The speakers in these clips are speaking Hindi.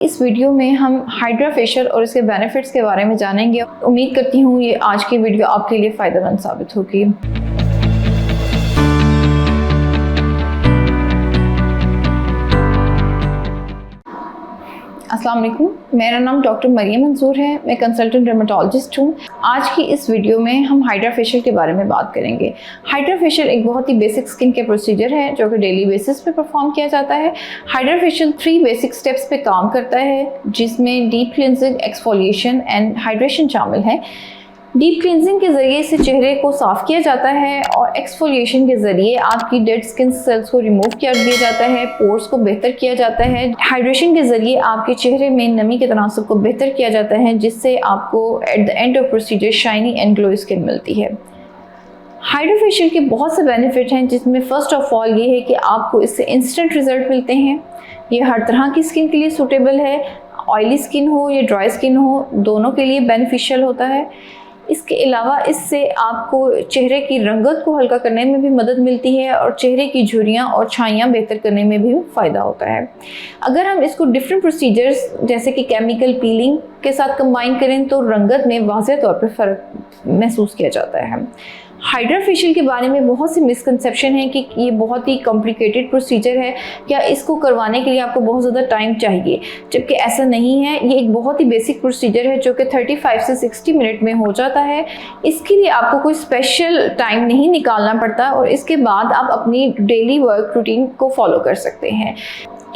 इस वीडियो में हम हाइड्रा फेशियल और इसके बेनिफिट्स के बारे में जानेंगे। उम्मीद करती हूँ ये आज की वीडियो आपके लिए फ़ायदेमंद साबित होगी। अस्सलाम वालेकुम, मेरा नाम डॉक्टर मरियम मंसूर है। मैं कंसल्टेंट डर्मेटोलॉजिस्ट हूँ। आज की इस वीडियो में हम हाइड्रा फेशियल के बारे में बात करेंगे। हाइड्रा फेशियल एक बहुत ही बेसिक स्किन केयर प्रोसीजर है जो कि डेली बेसिस पे परफॉर्म किया जाता है। हाइड्रा फेशियल 3 बेसिक स्टेप्स पे काम करता है, जिसमें deep cleansing, exfoliation and hydration शामिल है। डीप क्लिनजिंग के ज़रिए से चेहरे को साफ़ किया जाता है और एक्सफोलिएशन के ज़रिए आपकी डेड स्किन सेल्स को रिमूव किया दिया जाता है, पोर्स को बेहतर किया जाता है। हाइड्रेशन के ज़रिए आपके चेहरे में नमी के तनासुब को बेहतर किया जाता है, जिससे आपको at the end of procedure shiny and glow skin मिलती है। हाइड्रा फेशियल के बहुत से बेनिफिट हैं, जिसमें फ़र्स्ट ऑफ ऑल ये है कि आपको इससे इंस्टेंट रिज़ल्ट मिलते हैं। ये हर तरह की स्किन के लिए सूटेबल है, ऑयली स्किन हो या ड्राई स्किन हो, दोनों के लिए बेनिफिशियल होता है। इसके अलावा इससे आपको चेहरे की रंगत को हल्का करने में भी मदद मिलती है और चेहरे की झुर्रियाँ और छाइयाँ बेहतर करने में भी फ़ायदा होता है। अगर हम इसको डिफरेंट प्रोसीजर्स जैसे कि केमिकल पीलिंग के साथ कंबाइन करें तो रंगत में वाज़ेह तौर पर फ़र्क महसूस किया जाता है। हाइड्रा फेशियल के बारे में बहुत सी मिसकंसेप्शन है कि ये बहुत ही कॉम्प्लिकेटेड प्रोसीजर है, क्या इसको करवाने के लिए आपको बहुत ज़्यादा टाइम चाहिए, जबकि ऐसा नहीं है। ये एक बहुत ही बेसिक प्रोसीजर है जो कि 35 से 60 मिनट में हो जाता है। इसके लिए आपको कोई स्पेशल टाइम नहीं निकालना पड़ता और इसके बाद आप अपनी डेली वर्क रूटीन को फॉलो कर सकते हैं।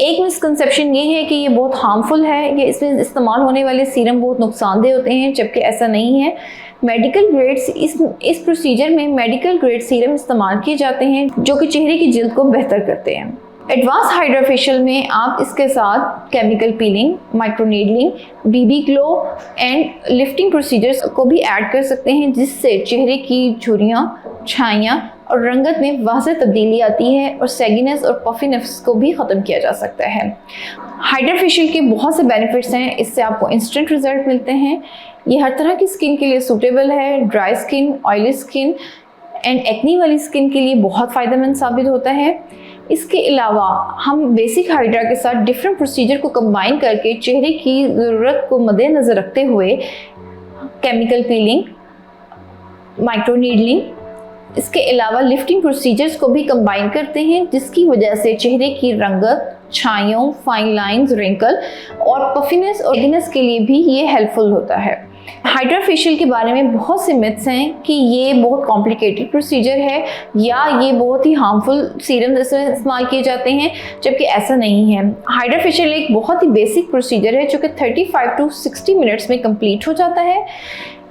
एक मिसकंसेप्शन ये है कि ये बहुत हार्मफुल है, ये इसमें इस्तेमाल होने वाले सीरम बहुत नुकसानदेह होते हैं, जबकि ऐसा नहीं है। मेडिकल ग्रेड्स इस प्रोसीजर में मेडिकल ग्रेड सीरम इस्तेमाल किए जाते हैं जो कि चेहरे की जिल्द को बेहतर करते हैं। एडवांस हाइड्रा फेशियल में आप इसके साथ chemical peeling, microneedling, BB glow and lifting procedures को भी ऐड कर सकते हैं, जिससे चेहरे की झुर्रियाँ, छाइयाँ और रंगत में वाज़ेह तब्दीली आती है और सैगिनेस और पफीनेस को भी ख़त्म किया जा सकता है। हाइड्रा फेशियल के बहुत से बेनिफिट्स हैं। इससे आपको इंस्टेंट रिजल्ट मिलते हैं। ये हर तरह की स्किन के लिए सूटेबल है। Dry skin, oily skin and acne वाली स्किन के लिए बहुत फ़ायदेमंद साबित होता है। इसके अलावा हम बेसिक हाइड्रा के साथ डिफरेंट प्रोसीजर को कंबाइन करके चेहरे की ज़रूरत को मद्देनज़र रखते हुए केमिकल पीलिंग, माइक्रोनीडलिंग, इसके अलावा लिफ्टिंग प्रोसीजर्स को भी कंबाइन करते हैं, जिसकी वजह से चेहरे की रंगत, छाइयों, फाइन लाइंस, रिंकल और पफीनेस और गिनेस के लिए भी ये हेल्पफुल होता है। हाइड्रा फेशियल के बारे में बहुत से मिथ्स हैं कि ये बहुत कॉम्प्लिकेटेड प्रोसीजर है या ये बहुत ही हार्मफुल सीरम जैसे इस्तेमाल किए जाते हैं, जबकि ऐसा नहीं है। हाइड्रा फेशियल एक बहुत ही बेसिक प्रोसीजर है जो कि 35 to 60 मिनट्स में कंप्लीट हो जाता है।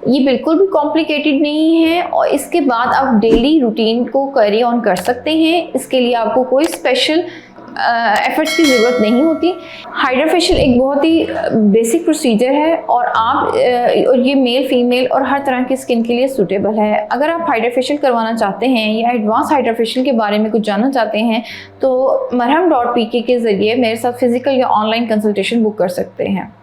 ये बिल्कुल भी कॉम्प्लिकेटेड नहीं है और इसके बाद आप डेली रूटीन को कैरी ऑन कर सकते हैं। इसके लिए आपको कोई स्पेशल एफर्ट्स की ज़रूरत नहीं होती। हाइड्रा फेशियल एक बहुत ही बेसिक प्रोसीजर है और और ये मेल, फीमेल और हर तरह की स्किन के लिए सूटेबल है। अगर आप हाइड्रा फेशियल करवाना चाहते हैं या एडवांस हाइड्रा फेशियल के बारे में कुछ जानना चाहते हैं तो marham.pk के ज़रिए मेरे साथ फिज़िकल या ऑनलाइन कंसल्टेशन बुक कर सकते हैं।